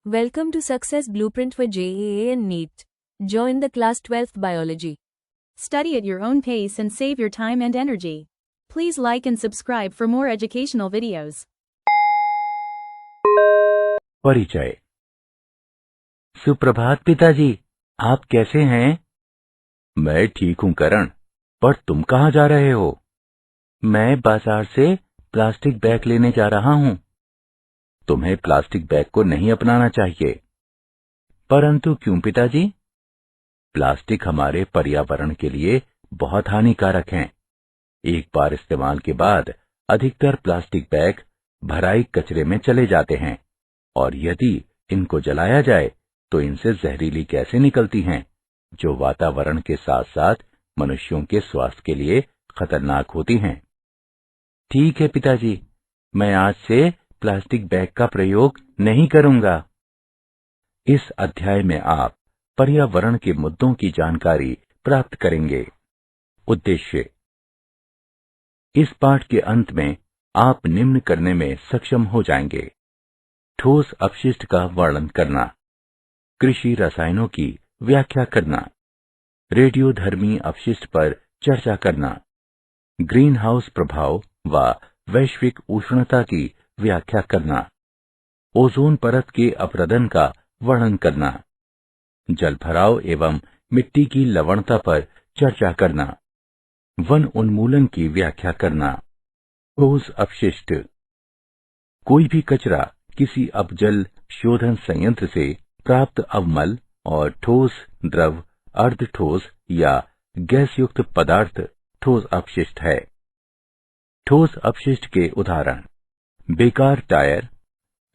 Welcome to Success Blueprint for JEA and NEET. Join the class 12th Biology. Study at your own pace and save your time and energy. Please like and subscribe for more educational videos. परिचय। सुप्रभात पिताजी, आप कैसे हैं? मैं ठीक हूं करण, पर तुम कहां जा रहे हो? मैं बाजार से प्लास्टिक बैग लेने जा रहा हूं। तुम्हें प्लास्टिक बैग को नहीं अपनाना चाहिए। परंतु क्यों पिताजी? प्लास्टिक हमारे पर्यावरण के लिए बहुत हानिकारक हैं। एक बार इस्तेमाल के बाद अधिकतर प्लास्टिक बैग भराई कचरे में चले जाते हैं और यदि इनको जलाया जाए तो इनसे जहरीली गैसें निकलती हैं, जो वातावरण के साथ साथ मनुष्यों के स्वास्थ्य के लिए खतरनाक होती हैं। ठीक है पिताजी, मैं आज से प्लास्टिक बैग का प्रयोग नहीं करूंगा। इस अध्याय में आप पर्यावरण के मुद्दों की जानकारी प्राप्त करेंगे। उद्देश्य: इस पाठ के अंत में आप निम्न करने में सक्षम हो जाएंगे: ठोस अपशिष्ट का वर्णन करना, कृषि रसायनों की व्याख्या करना, रेडियोधर्मी अपशिष्ट पर चर्चा करना, ग्रीन हाउस प्रभाव व वैश्विक उष्णता की व्याख्या करना, ओजोन परत के अपरदन का वर्णन करना, जलभराव एवं मिट्टी की लवणता पर चर्चा करना, वन उन्मूलन की व्याख्या करना। ठोस अपशिष्ट: कोई भी कचरा किसी अपजल शोधन संयंत्र से प्राप्त अवमल और ठोस, द्रव, अर्धठोस या गैस युक्त पदार्थ ठोस अपशिष्ट है। ठोस अपशिष्ट के उदाहरण: बेकार टायर,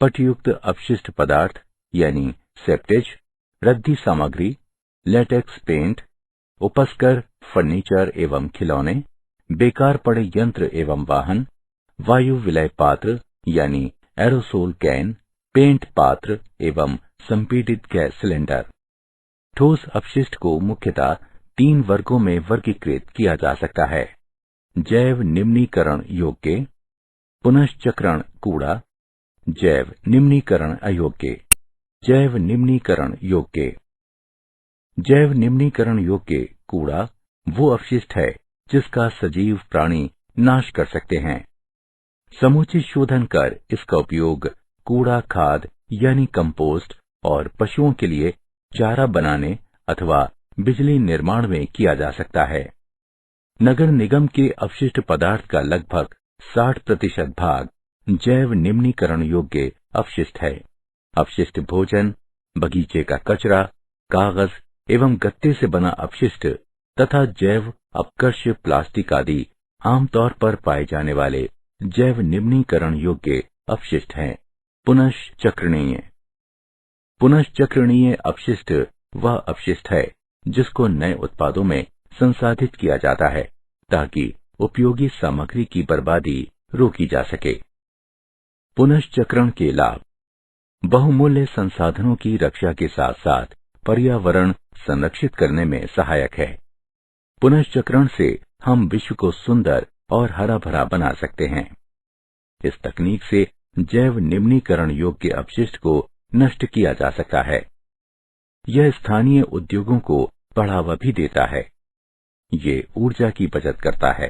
पटयुक्त अपशिष्ट पदार्थ यानी सेप्टेज, रद्दी सामग्री, लेटेक्स पेंट, उपस्कर फर्नीचर एवं खिलौने, बेकार पड़े यंत्र एवं वाहन, वायु विलय पात्र यानी एरोसोल कैन, पेंट पात्र एवं संपीडित गैस सिलेंडर। ठोस अपशिष्ट को मुख्यतः 3 वर्गों में वर्गीकृत किया जा सकता है: जैव निम्नीकरण योग्य, पुनश्चक्रण कूड़ा, जैव निम्नीकरण अयोग्य। जैव निम्नीकरण योग्य: जैव निम्नीकरण योग्य कूड़ा वो अपशिष्ट है जिसका सजीव प्राणी नाश कर सकते हैं। समुचित शोधन कर इसका उपयोग कूड़ा खाद यानी कंपोस्ट और पशुओं के लिए चारा बनाने अथवा बिजली निर्माण में किया जा सकता है। नगर निगम के अपशिष्ट पदार्थ का लगभग 60% भाग जैव निम्नीकरण योग्य अपशिष्ट है। अपशिष्ट भोजन, बगीचे का कचरा, कागज एवं गत्ते से बना अपशिष्ट तथा जैव अपकर्ष प्लास्टिक आदि आमतौर पर पाए जाने वाले जैव निम्नीकरण योग्य अपशिष्ट हैं। पुनश्चक्रणीय: पुनश्चक्रणीय अपशिष्ट वह अपशिष्ट है जिसको नए उत्पादों में संसाधित किया जाता है ताकि उपयोगी सामग्री की बर्बादी रोकी जा सके। पुनश्चक्रण के लाभ: बहुमूल्य संसाधनों की रक्षा के साथ साथ पर्यावरण संरक्षित करने में सहायक है। पुनश्चक्रण से हम विश्व को सुंदर और हरा भरा बना सकते हैं। इस तकनीक से जैव निम्नीकरण योग्य अपशिष्ट को नष्ट किया जा सकता है। यह स्थानीय उद्योगों को बढ़ावा भी देता है। ये ऊर्जा की बचत करता है।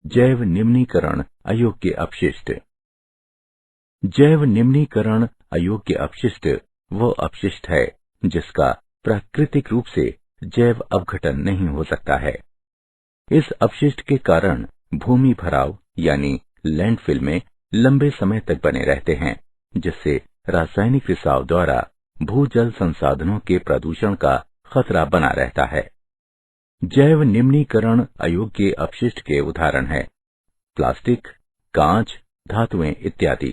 जैव निम्नीकरण अयोग्य अपशिष्ट: जैव निम्नीकरण अयोग्य अपशिष्ट वह अपशिष्ट है जिसका प्राकृतिक रूप से जैव अपघटन नहीं हो सकता है। इस अपशिष्ट के कारण भूमि भराव यानी लैंडफिल में लंबे समय तक बने रहते हैं, जिससे रासायनिक रिसाव द्वारा भूजल संसाधनों के प्रदूषण का खतरा बना रहता है। जैव निम्नीकरण अयोग्य अपशिष्ट के उदाहरण हैं प्लास्टिक, कांच, धातुएं इत्यादि।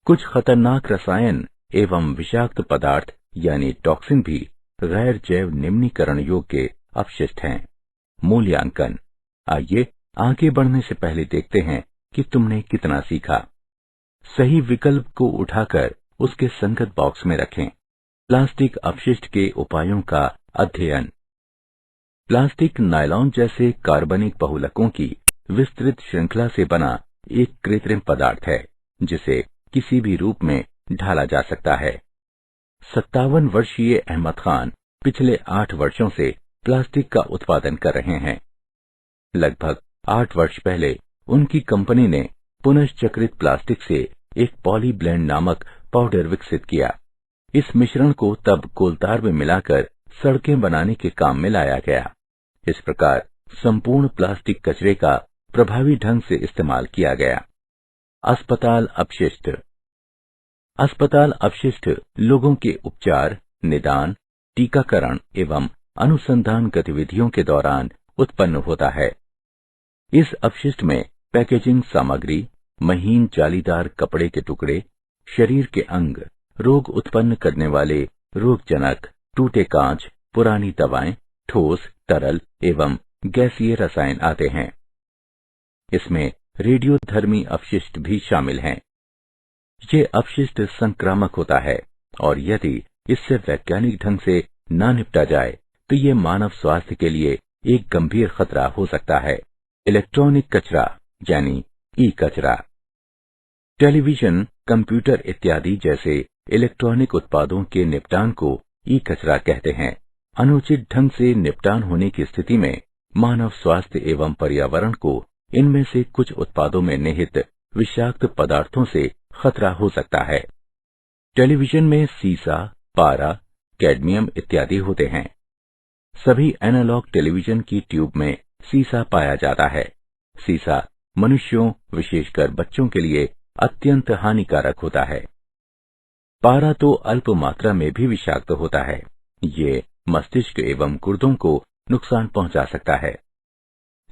कुछ खतरनाक रसायन एवं विषाक्त पदार्थ यानी टॉक्सिन भी गैर जैव निम्नीकरण योग्य अपशिष्ट हैं। मूल्यांकन: आइए आगे बढ़ने से पहले देखते हैं कि तुमने कितना सीखा। सही विकल्प को उठाकर उसके संगत बॉक्स में रखें। प्लास्टिक अपशिष्ट के उपायों का अध्ययन: प्लास्टिक नायलॉन जैसे कार्बनिक बहुलकों की विस्तृत श्रृंखला से बना एक कृत्रिम पदार्थ है जिसे किसी भी रूप में ढाला जा सकता है। 57 वर्षीय अहमद खान पिछले 8 वर्षों से प्लास्टिक का उत्पादन कर रहे हैं। लगभग 8 वर्ष पहले उनकी कंपनी ने पुनश्चक्रित प्लास्टिक से एक पॉलीब्लेंड नामक पाउडर विकसित किया। इस मिश्रण को तब कोलतार में मिलाकर सड़कें बनाने के काम में लाया गया। इस प्रकार संपूर्ण प्लास्टिक कचरे का प्रभावी ढंग से इस्तेमाल किया गया। अस्पताल अपशिष्ट। अस्पताल अपशिष्ट लोगों के उपचार, निदान, टीकाकरण एवं अनुसंधान गतिविधियों के दौरान उत्पन्न होता है। इस अपशिष्ट में पैकेजिंग सामग्री, महीन जालीदार कपड़े के टुकड़े, शरीर के अंग, रोग उत्पन्न करने वाले रोगजनक, टूटे कांच, पुरानी दवाएं, ठोस, तरल एवं गैसीय रसायन आते हैं। इसमें रेडियोधर्मी अपशिष्ट भी शामिल हैं। ये अपशिष्ट संक्रामक होता है और यदि इससे वैज्ञानिक ढंग से न निपटा जाए तो ये मानव स्वास्थ्य के लिए एक गंभीर खतरा हो सकता है। इलेक्ट्रॉनिक कचरा यानी ई कचरा। टेलीविजन, कंप्यूटर इत्यादि जैसे इलेक्ट्रॉनिक उत्पादों के निपटान को ई कचरा कहते हैं। अनुचित ढंग से निपटान होने की स्थिति में मानव स्वास्थ्य एवं पर्यावरण को इनमें से कुछ उत्पादों में निहित विषाक्त पदार्थों से खतरा हो सकता है। टेलीविजन में सीसा, पारा, कैडमियम इत्यादि होते हैं। सभी एनालॉग टेलीविजन की ट्यूब में सीसा पाया जाता है। सीसा मनुष्यों, विशेषकर बच्चों के लिए अत्यंत हानिकारक होता है। पारा तो अल्प मात्रा में भी विषाक्त होता है। ये मस्तिष्क एवं गुर्दों को नुकसान पहुंचा सकता है।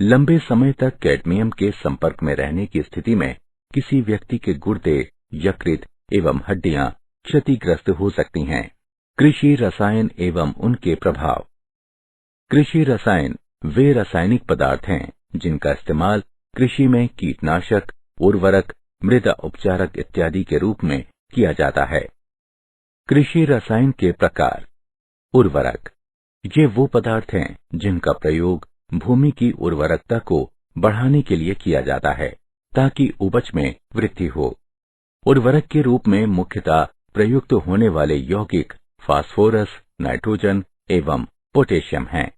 लंबे समय तक कैडमियम के संपर्क में रहने की स्थिति में किसी व्यक्ति के गुर्दे, यकृत एवं हड्डियां क्षतिग्रस्त हो सकती हैं। कृषि रसायन एवं उनके प्रभाव। कृषि रसायन वे रासायनिक पदार्थ हैं जिनका इस्तेमाल कृषि में कीटनाशक, उर्वरक, मृदा उपचारक इत्यादि के रूप में किया जाता है। कृषि रसायन के प्रकार। उर्वरक, ये वो पदार्थ हैं जिनका प्रयोग भूमि की उर्वरकता को बढ़ाने के लिए किया जाता है ताकि उपज में वृद्धि हो। उर्वरक के रूप में मुख्यतः प्रयुक्त होने वाले यौगिक फास्फोरस, नाइट्रोजन एवं पोटेशियम हैं।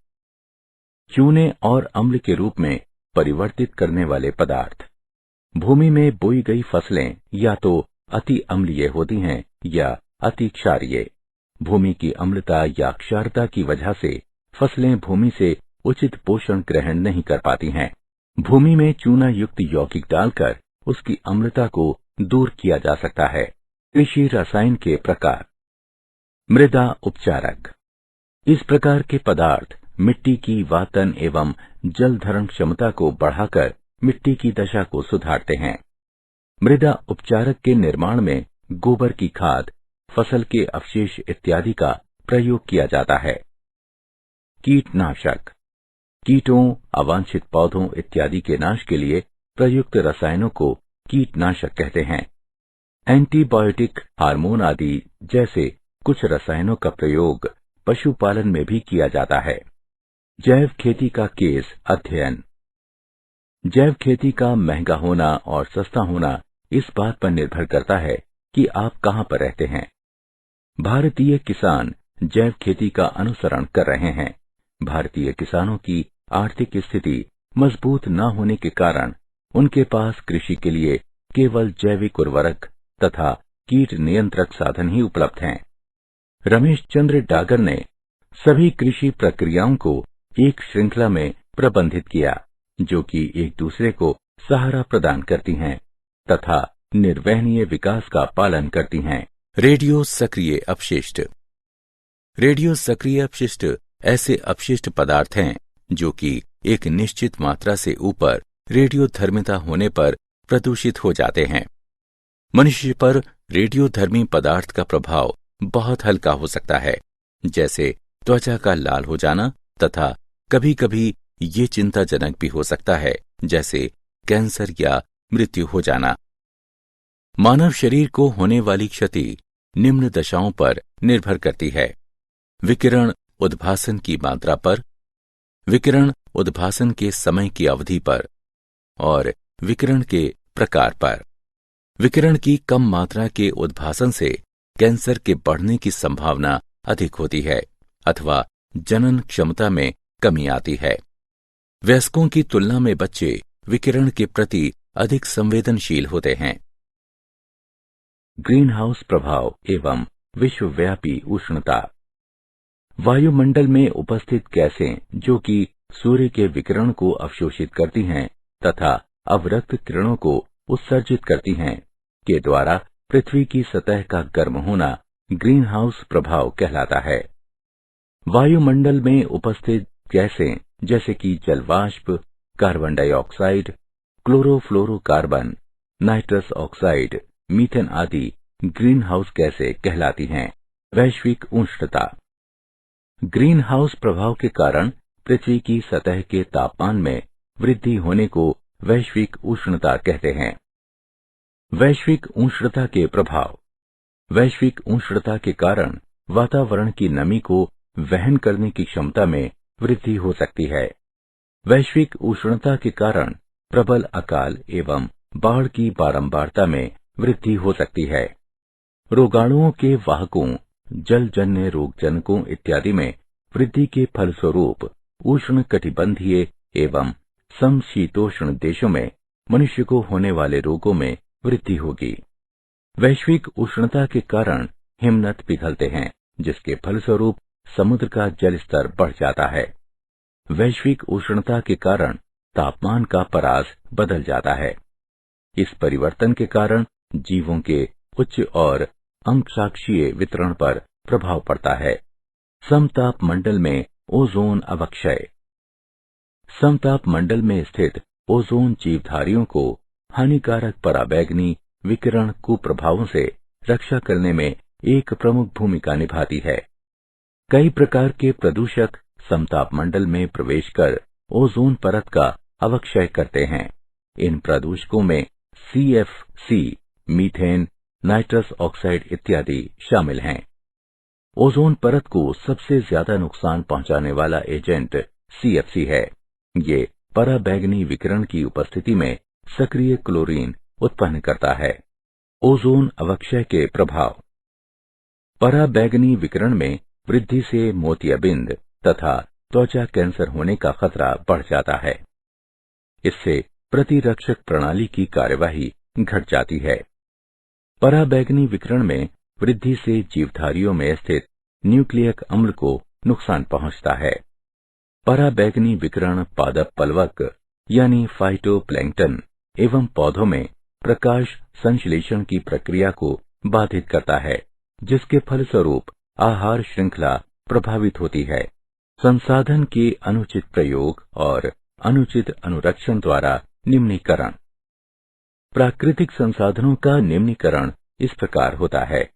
चूने और अम्ल के रूप में परिवर्तित करने वाले पदार्थ। भूमि में बोई गई फसलें या तो अति अम्लीय होती हैं या अति क्षारीय। भूमि की अम्लता या क्षारता की वजह से फसलें भूमि से उचित पोषण ग्रहण नहीं कर पाती हैं। भूमि में चूना युक्त यौगिक डालकर उसकी अम्लता को दूर किया जा सकता है। कृषि रसायन के प्रकार। मृदा उपचारक, इस प्रकार के पदार्थ मिट्टी की वातन एवं जल धारण क्षमता को बढ़ाकर मिट्टी की दशा को सुधारते हैं। मृदा उपचारक के निर्माण में गोबर की खाद, फसल के अवशेष इत्यादि का प्रयोग किया जाता है। कीटनाशक, कीटों, अवांछित पौधों इत्यादि के नाश के लिए प्रयुक्त रसायनों को कीटनाशक कहते हैं। एंटीबायोटिक, हार्मोन आदि जैसे कुछ रसायनों का प्रयोग पशुपालन में भी किया जाता है। जैव खेती का केस अध्ययन। जैव खेती का महंगा होना और सस्ता होना इस बात पर निर्भर करता है कि आप कहां पर रहते हैं। भारतीय किसान जैव खेती का अनुसरण कर रहे हैं। भारतीय किसानों की आर्थिक स्थिति मजबूत न होने के कारण उनके पास कृषि के लिए केवल जैविक उर्वरक तथा कीट नियंत्रक साधन ही उपलब्ध हैं। रमेश चंद्र डागर ने सभी कृषि प्रक्रियाओं को एक श्रृंखला में प्रबंधित किया जो कि एक दूसरे को सहारा प्रदान करती हैं तथा निर्वहनीय विकास का पालन करती हैं। रेडियो सक्रिय अपशिष्ट। रेडियो सक्रिय अपशिष्ट ऐसे अपशिष्ट पदार्थ हैं जो कि एक निश्चित मात्रा से ऊपर रेडियोधर्मिता होने पर प्रदूषित हो जाते हैं। मनुष्य पर रेडियोधर्मी पदार्थ का प्रभाव बहुत हल्का हो सकता है, जैसे त्वचा का लाल हो जाना, तथा कभी कभी ये चिंताजनक भी हो सकता है, जैसे कैंसर या मृत्यु हो जाना। मानव शरीर को होने वाली क्षति निम्न दशाओं पर निर्भर करती है। विकिरण उद्भासन की मात्रा पर, विकिरण उद्भासन के समय की अवधि पर और विकिरण के प्रकार पर। विकिरण की कम मात्रा के उद्भासन से कैंसर के बढ़ने की संभावना अधिक होती है अथवा जनन क्षमता में कमी आती है। वयस्कों की तुलना में बच्चे विकिरण के प्रति अधिक संवेदनशील होते हैं। ग्रीन हाउस प्रभाव एवं विश्वव्यापी उष्णता। वायुमंडल में उपस्थित गैसें जो कि सूर्य के विकिरण को अवशोषित करती हैं तथा अवरक्त किरणों को उत्सर्जित करती हैं के द्वारा पृथ्वी की सतह का गर्म होना ग्रीन हाउस प्रभाव कहलाता है। वायुमंडल में उपस्थित गैसें जैसे कि जलवाष्प, carbon dioxide, chlorofluorocarbon, nitrous oxide, methane आदि ग्रीन हाउस गैसें कहलाती हैं। वैश्विक उष्णता। ग्रीन हाउस प्रभाव के कारण पृथ्वी की सतह के तापमान में वृद्धि होने को वैश्विक उष्णता कहते हैं। वैश्विक उष्णता के प्रभाव। वैश्विक उष्णता के कारण वातावरण की नमी को वहन करने की क्षमता में वृद्धि हो सकती है। वैश्विक उष्णता के कारण प्रबल अकाल एवं बाढ़ की बारंबारता में वृद्धि हो सकती है। रोगाणुओं के वाहकों, जलजन्य रोगजनकों इत्यादि में वृद्धि के फलस्वरूप उष्ण कटिबंधीय एवं समशीतोष्ण देशों में मनुष्य को होने वाले रोगों में वृद्धि होगी। वैश्विक उष्णता के कारण हिमनद पिघलते हैं जिसके फलस्वरूप समुद्र का जल स्तर बढ़ जाता है। वैश्विक उष्णता के कारण तापमान का परास बदल जाता है। इस परिवर्तन के कारण जीवों के उच्च और अंशाक्षीय वितरण पर प्रभाव पड़ता है। समताप मंडल में ओजोन अवक्षय। समताप मंडल में स्थित ओजोन जीवधारियों को हानिकारक पराबैंगनी विकिरण कुप्रभावों से रक्षा करने में एक प्रमुख भूमिका निभाती है। कई प्रकार के प्रदूषक समताप मंडल में प्रवेश कर ओजोन परत का अवक्षय करते हैं। इन प्रदूषकों में CFC, मीथेन, नाइट्रस ऑक्साइड इत्यादि शामिल हैं। ओजोन परत को सबसे ज्यादा नुकसान पहुंचाने वाला एजेंट CFC है। ये पराबैंगनी विकिरण की उपस्थिति में सक्रिय क्लोरीन उत्पन्न करता है। ओजोन अवक्षय के प्रभाव। पराबैंगनी विकिरण में वृद्धि से मोतियाबिंद तथा त्वचा कैंसर होने का खतरा बढ़ जाता है। इससे प्रतिरक्षक प्रणाली की कार्यवाही घट जाती है। पराबैंगनी विकिरण में वृद्धि से जीवधारियों में स्थित न्यूक्लियक अम्ल को नुकसान पहुंचता है। पराबैंगनी विकिरण पादप पलवक यानी फाइटोप्लैंक्टन एवं पौधों में प्रकाश संश्लेषण की प्रक्रिया को बाधित करता है जिसके फलस्वरूप आहार श्रृंखला प्रभावित होती है। संसाधन के अनुचित प्रयोग और अनुचित अनुरक्षण द्वारा निम्नीकरण। प्राकृतिक संसाधनों का निम्नीकरण इस प्रकार होता है।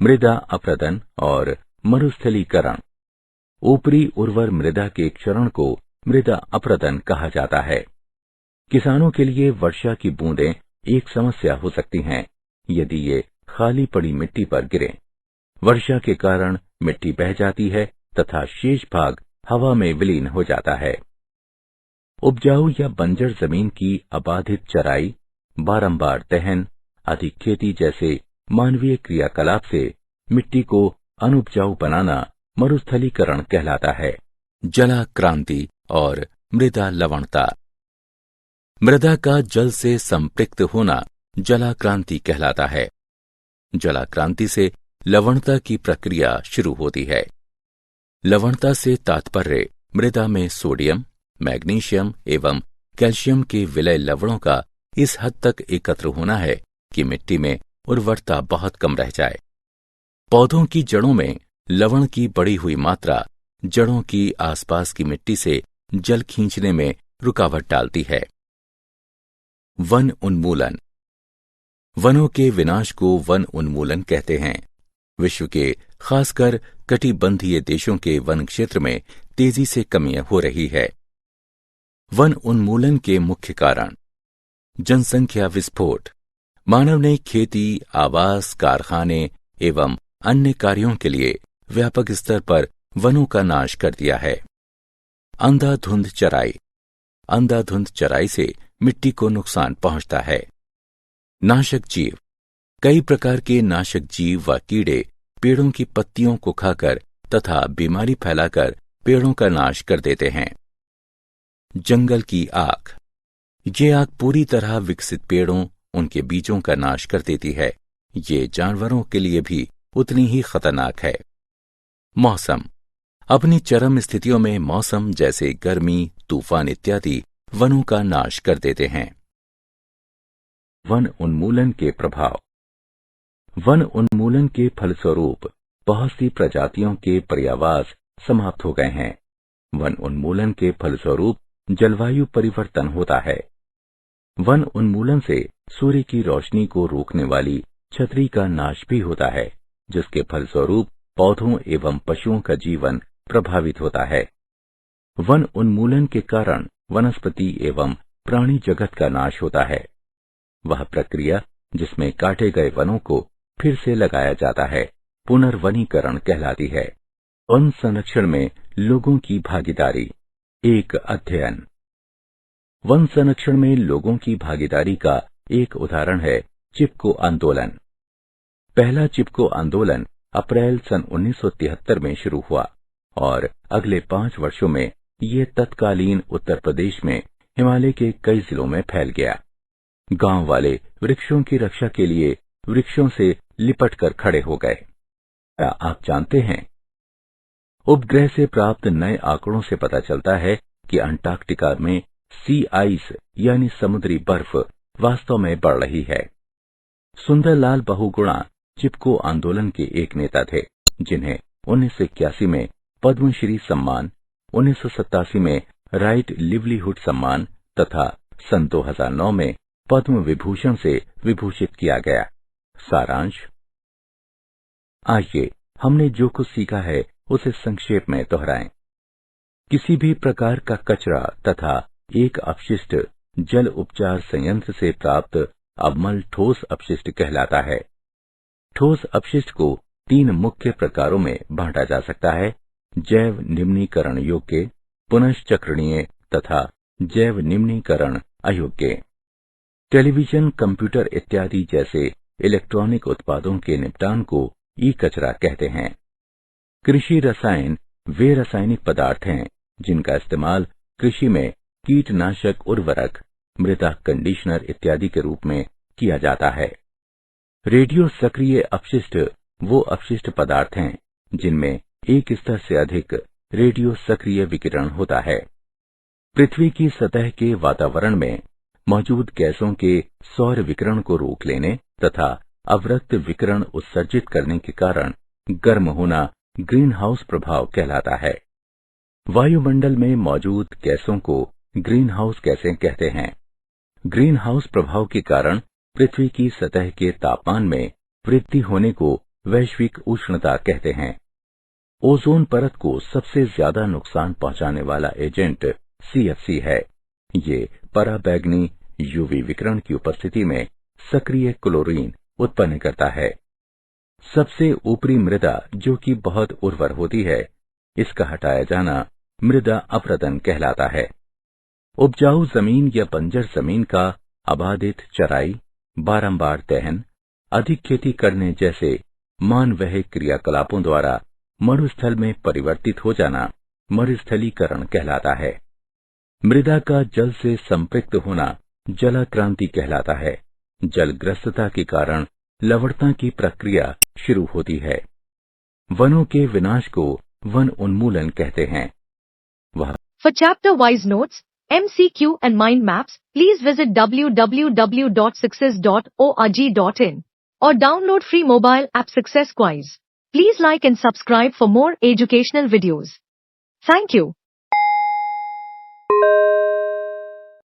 मृदा अपरदन और मरुस्थलीकरण। ऊपरी उर्वर मृदा के क्षरण को मृदा अपरदन कहा जाता है। किसानों के लिए वर्षा की बूंदें एक समस्या हो सकती हैं यदि ये खाली पड़ी मिट्टी पर गिरें। वर्षा के कारण मिट्टी बह जाती है तथा शेष भाग हवा में विलीन हो जाता है। उपजाऊ या बंजर जमीन की अबाधित चराई, बारंबार दहन, अधिक खेती जैसे मानवीय क्रियाकलाप से मिट्टी को अनुपजाऊ बनाना मरुस्थलीकरण कहलाता है। जलाक्रांति और मृदा लवणता। मृदा का जल से संपृक्त होना जलाक्रांति कहलाता है। जलाक्रांति से लवणता की प्रक्रिया शुरू होती है। लवणता से तात्पर्य मृदा में सोडियम, मैग्नीशियम एवं कैल्शियम के विलय लवणों का इस हद तक एकत्र होना है कि मिट्टी में उर्वरता बहुत कम रह जाए। पौधों की जड़ों में लवण की बढ़ी हुई मात्रा जड़ों की आसपास की मिट्टी से जल खींचने में रुकावट डालती है। वन उन्मूलन। वनों के विनाश को वन उन्मूलन कहते हैं। विश्व के खासकर कटिबंधीय देशों के वन क्षेत्र में तेजी से कमी हो रही है। वन उन्मूलन के मुख्य कारण। जनसंख्या विस्फोट। मानव ने खेती, आवास, कारखाने एवं अन्य कार्यों के लिए व्यापक स्तर पर वनों का नाश कर दिया है। अंधाधुंध चराई। अंधाधुंध चराई से मिट्टी को नुकसान पहुंचता है। नाशक जीव। कई प्रकार के नाशक जीव व कीड़े पेड़ों की पत्तियों को खाकर तथा बीमारी फैलाकर पेड़ों का नाश कर देते हैं। जंगल की आग। ये आग पूरी तरह विकसित पेड़ों, उनके बीजों का नाश कर देती है। ये जानवरों के लिए भी उतनी ही खतरनाक है। मौसम। अपनी चरम स्थितियों में मौसम जैसे गर्मी, तूफान इत्यादि वनों का नाश कर देते हैं। वन उन्मूलन के प्रभाव। वन उन्मूलन के फलस्वरूप बहुत सी प्रजातियों के पर्यावास समाप्त हो गए हैं। वन उन्मूलन के फलस्वरूप जलवायु परिवर्तन होता है। वन उन्मूलन से सूर्य की रोशनी को रोकने वाली छतरी का नाश भी होता है, जिसके फलस्वरूप पौधों एवं पशुओं का जीवन प्रभावित होता है। वन उन्मूलन के कारण वनस्पति एवं प्राणी जगत का नाश होता है। वह प्रक्रिया जिसमें काटे गए वनों को फिर से लगाया जाता है पुनर्वनीकरण कहलाती है। वन संरक्षण में लोगों की भागीदारी। एक अध्ययन। वन संरक्षण में लोगों की भागीदारी का एक उदाहरण है चिपको आंदोलन। पहला चिपको आंदोलन अप्रैल सन 1973 में शुरू हुआ और अगले 5 वर्षों में ये तत्कालीन उत्तर प्रदेश में हिमालय के कई जिलों में फैल गया। गांव वाले वृक्षों की रक्षा के लिए वृक्षों से लिपट कर खड़े हो गए। क्या आप जानते हैं, उपग्रह से प्राप्त नए आंकड़ों से पता चलता है कि अंटार्कटिका में सी आइस यानी समुद्री बर्फ वास्तव में बढ़ रही है। सुंदरलाल बहुगुणा चिपको आंदोलन के एक नेता थे, जिन्हें 1981 में पद्मश्री सम्मान, 1987 में राइट लिवलीहुड सम्मान तथा सन 2009 में पद्म विभूषण से विभूषित किया गया। सारांश। आइए हमने जो कुछ सीखा है उसे संक्षेप में दोहराएं। किसी भी प्रकार का कचरा तथा एक अपशिष्ट जल उपचार संयंत्र से प्राप्त अवमल ठोस अपशिष्ट कहलाता है। ठोस अपशिष्ट को 3 मुख्य प्रकारों में बांटा जा सकता है: जैव निम्नीकरण योग्य, पुनश्चक्रणीय तथा जैव निम्नीकरण अयोग्य। टेलीविजन, कंप्यूटर इत्यादि जैसे इलेक्ट्रॉनिक उत्पादों के निपटान को ई कचरा कहते हैं। कृषि रसायन वे रासायनिक पदार्थ हैं जिनका इस्तेमाल कृषि में कीटनाशक, उर्वरक, मृदा कंडीशनर इत्यादि के रूप में किया जाता है। रेडियो सक्रिय अपशिष्ट वो अपशिष्ट पदार्थ हैं जिनमें एक स्तर से अधिक रेडियो सक्रिय विकिरण होता है। पृथ्वी की सतह के वातावरण में मौजूद गैसों के सौर विकिरण को रोक लेने तथा अवरक्त विकिरण उत्सर्जित करने के कारण गर्म होना ग्रीन हाउस प्रभाव कहलाता है। वायुमंडल में मौजूद गैसों को ग्रीन हाउस गैसें कहते हैं। ग्रीन हाउस प्रभाव के कारण पृथ्वी की सतह के तापमान में वृद्धि होने को वैश्विक उष्णता कहते हैं। ओजोन परत को सबसे ज्यादा नुकसान पहुंचाने वाला एजेंट CFC है। ये पराबैंगनी यूवी विकिरण की उपस्थिति में सक्रिय क्लोरीन उत्पन्न करता है। सबसे ऊपरी मृदा जो कि बहुत उर्वर होती है, इसका हटाया जाना मृदा अपरदन कहलाता है। उपजाऊ जमीन या बंजर जमीन का अबाधित चराई, बारंबार दहन, अधिक खेती करने जैसे मानवह क्रियाकलापों द्वारा मरुस्थल में परिवर्तित हो जाना मरुस्थलीकरण कहलाता है। मृदा का जल से संपृक्त होना जलाक्रांति कहलाता है। जलग्रस्तता के कारण लवणता की प्रक्रिया शुरू होती है। वनों के विनाश को वन उन्मूलन कहते हैं। वह For chapter-wise notes, MCQ and mind maps, please visit www.success.org.in or download free mobile app Success Quiz. Please like and subscribe for more educational videos. Thank you.